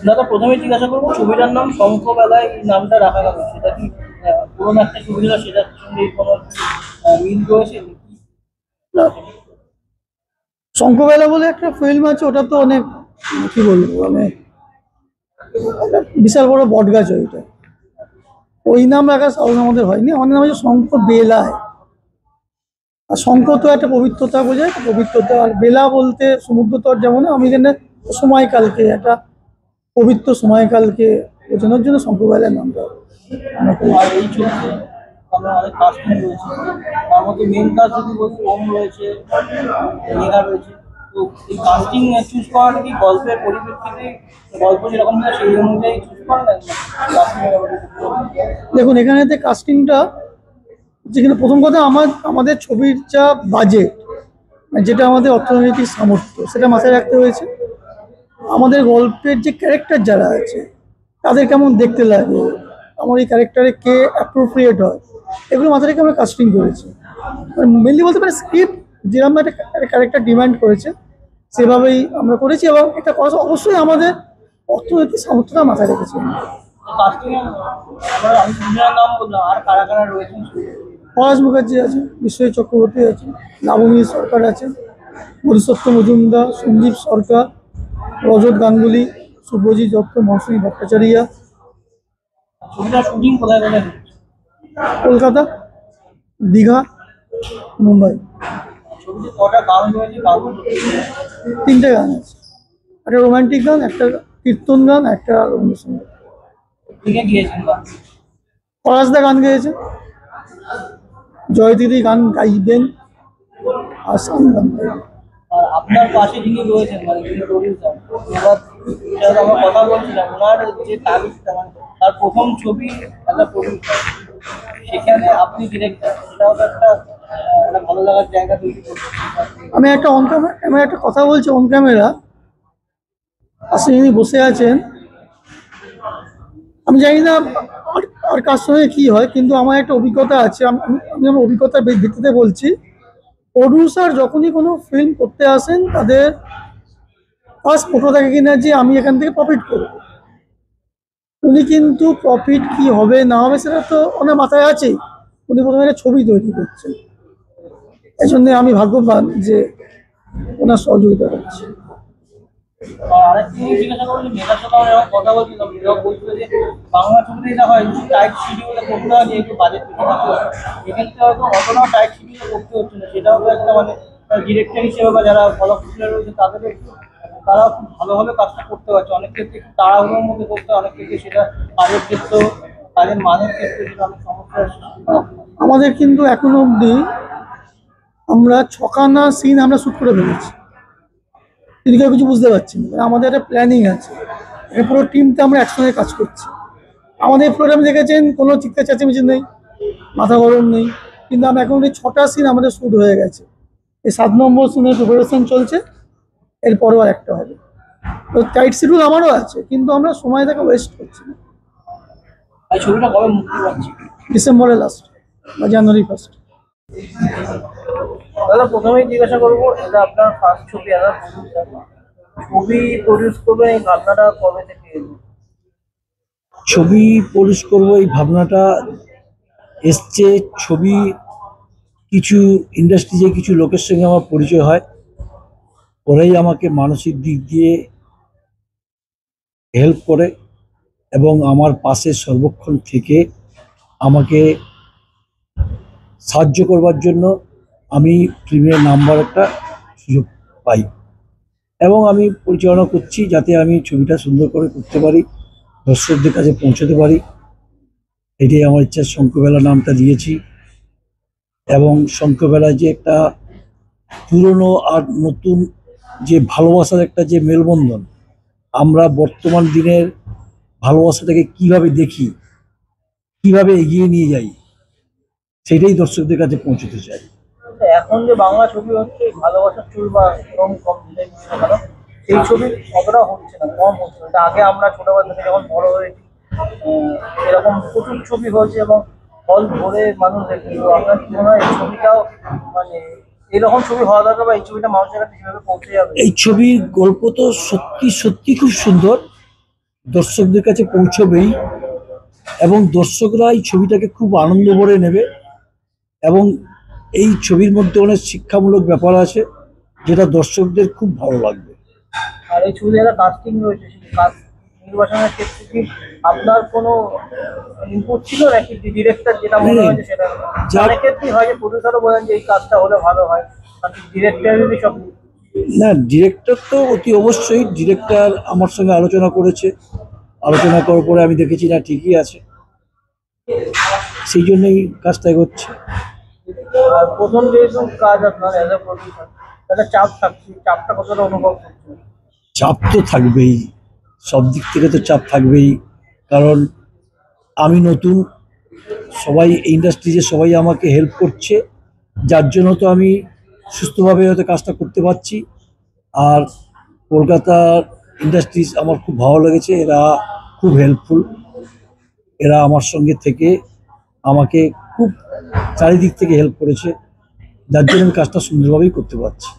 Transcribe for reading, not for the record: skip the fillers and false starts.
দাদা প্রথমে জিজ্ঞাসা করবো ছবিটার নাম শঙ্খবেলায় এই নামটা রাখা গেল সেটা কি পুরোনো একটা ছবি ছিল সেটার সঙ্গে কোনো মিল রয়েছে? শঙ্খবেলা বলে একটা ফিল্ম আছে, ওটা তো অনেক কি বলবো মানে একটা বিশাল বড় বট গাছ ওইটা, ওই নাম রাখার সাহস আমাদের হয়নি। আমাদের নাম হচ্ছে শঙ্খ বেলায়। আর শঙ্খ তো একটা পবিত্রতা বোঝায়, পবিত্রতা। আর বেলা বলতে সমুদ্র তট, যেমন আমি এখানে সময়কালকে একটা পবিত্র সময়কালকে বোঝানোর জন্য শঙ্খবেলার নামটা আমরা আর করেছি। এই ছবিতে আমরা অনেক কাস্টিং রয়েছে, তার মধ্যে মেন কাজ যদি বলি ওম রয়েছে, মেঘা রয়েছে। তো এই কাস্টিং চুজ করাটা কি গল্পের পরিপ্রেক্ষিতে, গল্প যেরকম হয় সেই অনুযায়ী চুজ করা যায় না কাস্টিং? দেখুন, এখানেতে কাস্টিংটা, যেখানে প্রথম কথা আমাদের ছবির যা বাজেট, যেটা আমাদের অর্থনৈতিক সামর্থ্য, সেটা মাথায় রাখতে হয়েছে। আমাদের গল্পের যে ক্যারেক্টার যারা আছে তাদের কেমন দেখতে লাগে, আমার এই ক্যারেক্টারে কে অ্যাপ্রোপ্রিয়েট হয়, এগুলো মাথায় রেখে আমরা কাস্টিং করেছি। মেনলি বলতে পারি স্ক্রিপ্ট যেরকম একটা ক্যারেক্টার ডিমান্ড করেছে সেভাবেই আমরা করেছি, এবং এটা করা অবশ্যই আমাদের অর্থনৈতিক সামর্থ্যটা মাথায় রেখেছি। কাস্টিং আমরা আমি দুজনের নাম বললাম, আর কারা কারা রয়েছেন? পলাশ মুখার্জি আছে, বিশ্বজিৎ চক্রবর্তী আছে, লাবণী সরকার আছে, মধুসত্য মজুমদার, সঞ্জীব সরকার, রজত গাঙ্গুলি, শুভ্রজিৎ দত্ত, মৌসুমী ভট্টাচার্য। ছবিটা শুটিং কোথায় কোথায় হচ্ছে? কলকাতা, দীঘা, মুম্বাই। ছবিতে কটা গান রয়েছে? গান তিনটে গান আছে, একটা রোমান্টিক গান, একটা কীর্তন গান, একটা রবীন্দ্রসঙ্গীত। দিকে গিয়েছেন গান? পলাশদা গান গেয়েছে, জয়দিদি গান গাইবেন, আর সান গান গাইবেন। আর আপনার পাশে যিনি রয়েছেন মানে যিনি প্রডিউসার, এবার সেটা আমরা কথা বলছিলাম, ওনার যে তারিখটা মানে তার প্রথম ছবি একটা প্রডিউসার, সেখানে আপনি ডিরেক্টর, সেটাও তো একটা ভালো লাগার জায়গা তৈরি করছে। আমি একটা কথা বলছি অন ক্যামেরা, পাশে যিনি বসে আছেন, আমি জানি না আর কার সঙ্গে কি হয়, কিন্তু আমার একটা অভিজ্ঞতা আছে। আমি আমার অভিজ্ঞতার ভিত্তিতে বলছি, প্রডিউসার যখনই কোনো ফিল্ম করতে আসেন তাদের ফার্স্ট ফটো থাকে কিনা যে আমি এখান থেকে প্রফিট করব। উনি কিন্তু প্রফিট কি হবে না হবে সেটা তো ওনার মাথায় আছেই, উনি প্রথমে একটা ছবি তৈরি করছেন। এই জন্যে আমি ভাগ্যবান যে ওনার সহযোগিতা করছে। আর আরেকটা জিনিস জিজ্ঞাসা করবো, মেয়েটার সাথে আমরা যখন কথা বলছিলাম মেয়েরাও বলছিল যে বাংলা ছবিতে এটা হয় টাইট শিডিউলে করতে হয়, যেহেতু বাজেট বেশি থাকে, এক্ষেত্রে হয়তো অতটাও টাইট শিডিউলে করতে হচ্ছে না। সেটাও তো একটা মানে ডিরেক্টর হিসেবে বা যারা ফলোফুলে রয়েছে তাদের একটু, তারা খুব ভালোভাবে কাজটা করতে পারছে। অনেক ক্ষেত্রে একটু তাড়াহুড়োর মধ্যে করতে হয়, অনেক ক্ষেত্রে সেটা কাজের ক্ষেত্রে, কাজের মানের ক্ষেত্রে সেটা অনেক সমস্যার সৃষ্টি হয়। আমাদের কিন্তু এখনো অবধি আমরা ছখানা সিন আমরা শ্যুট করে ফেলেছি, কিন্তু কেউ কিছু বুঝতে পারছি না। আমাদের একটা প্ল্যানিং আছে, পুরো টিমটা আমরা একসঙ্গে কাজ করছি। আমাদের প্রোগ্রাম দেখেছেন কোনো চিৎকার চেঁচামেচি নেই, মাথা গরম নেই, কিন্তু আমরা এখন এই 6টা সিন আমাদের শ্যুট হয়ে গেছে। এই 7 নম্বর সিনের প্রিপারেশন চলছে, এরপরও আর একটা হবে। তো টাইট শিডিউল আমারও আছে, কিন্তু আমরা সময় থেকে ওয়েস্ট করছি না। আর ছবিটা কবে মুক্তি পাচ্ছে? ডিসেম্বরের লাস্ট বা জানুয়ারি ফার্স্ট। দাদা প্রথমেই জিজ্ঞাসা করবো, এটা আপনার ফার্স্ট ছবি, একটা প্রডিউসার ছবি প্রডিউস করবেন, এই ভাবনাটা কবে থেকে এলো? ছবি প্রডিউস করবো এই ভাবনাটা এসছে, ছবি কিছু ইন্ডাস্ট্রিজে কিছু লোকের সঙ্গে আমার পরিচয় হয়, ওরাই আমাকে মানসিক দিক দিয়ে হেল্প করে এবং আমার পাশে সর্বক্ষণ থেকে আমাকে সাহায্য করবার জন্য আমি ফিল্মের নাম্বার একটা সুযোগ পাই এবং আমি পরিচালনা করছি যাতে আমি ছবিটা সুন্দর করে করতে পারি, দর্শকদের কাছে পৌঁছতে পারি। এটাই আমার ইচ্ছা। শঙ্খবেলা নামটা দিয়েছি এবং শঙ্খবেলায় যে একটা পুরনো আর নতুন যে ভালোবাসার একটা যে মেলবন্ধন, আমরা বর্তমান দিনের ভালোবাসাটাকে কিভাবে দেখি, কিভাবে এগিয়ে নিয়ে যাই, সেটাই দর্শকদের কাছে পৌঁছতে চাই। এখন যে বাংলা ছবি হচ্ছে ভালোবাসার চুল বা রং কম যেটাই বলি না কেন, সেই ছবি অতটা হচ্ছে না, কম হচ্ছে না। আগে আমরা ছোটবেলা থেকে যখন বড় হয়েছি এরকম প্রচুর ছবি হয়েছে এবং হল ভরে মানুষ দেখে। তো আপনার কি মনে হয় এই ছবিটাও মানে এরকম ছবি হওয়া দরকার, বা এই ছবিটা মানুষের কাছে কিভাবে পৌঁছে যাবে? এই ছবির গল্প তো সত্যি সত্যি খুব সুন্দর, দর্শকদের কাছে পৌঁছবেই, এবং দর্শকরা এই ছবিটাকে খুব আনন্দ ভরে নেবে, এবং এই ছবির মধ্যে অনেক শিক্ষামূলক ব্যাপার আছে যেটা দর্শকদের খুব ভালো লাগবে। আর এই ছবিতে একটা কাস্টিং রয়েছে, সেই কাস্ট নির্বাচনের ক্ষেত্রে কি আপনার কোনো ইনপুট ছিল নাকি ডিরেক্টর যেটা মনে হয়েছে সেটা? অনেক ক্ষেত্রেই হয় যে প্রডিউসারও বলেন যে এই কাজটা হলে ভালো হয়, কারণ ডিরেক্টরেরই সব। না, ডিরেক্টর তো অতি অবশ্যই, ডিরেক্টর আমার সঙ্গে আলোচনা করেছে, আলোচনা করার পরে আমি দেখেছি না ঠিকই আছে, সেই জন্যই কাজটা এগোচ্ছে। আর প্রথম যেহেতু কাজ আপনার অ্যাজ এ প্রডিউসার, তাহলে চাপ থাকছে, চাপটা কতটা অনুভব করছে? চাপ তো থাকবেই, সব দিক থেকে তো চাপ থাকবেই, কারণ আমি নতুন, সবাই ইন্ডাস্ট্রিজে সবাই আমাকে হেল্প করছে, যার জন্য তো আমি সুস্থভাবে হয়তো কাজটা করতে পারছি। আর কলকাতার ইন্ডাস্ট্রিজ আমার খুব ভালো লেগেছে, এরা খুব হেল্পফুল, এরা আমার সঙ্গে থেকে আমাকে খুব চারিদিক থেকে হেল্প করেছে, যার জন্য আমি কাজটা সুন্দরভাবেই করতে পারছি।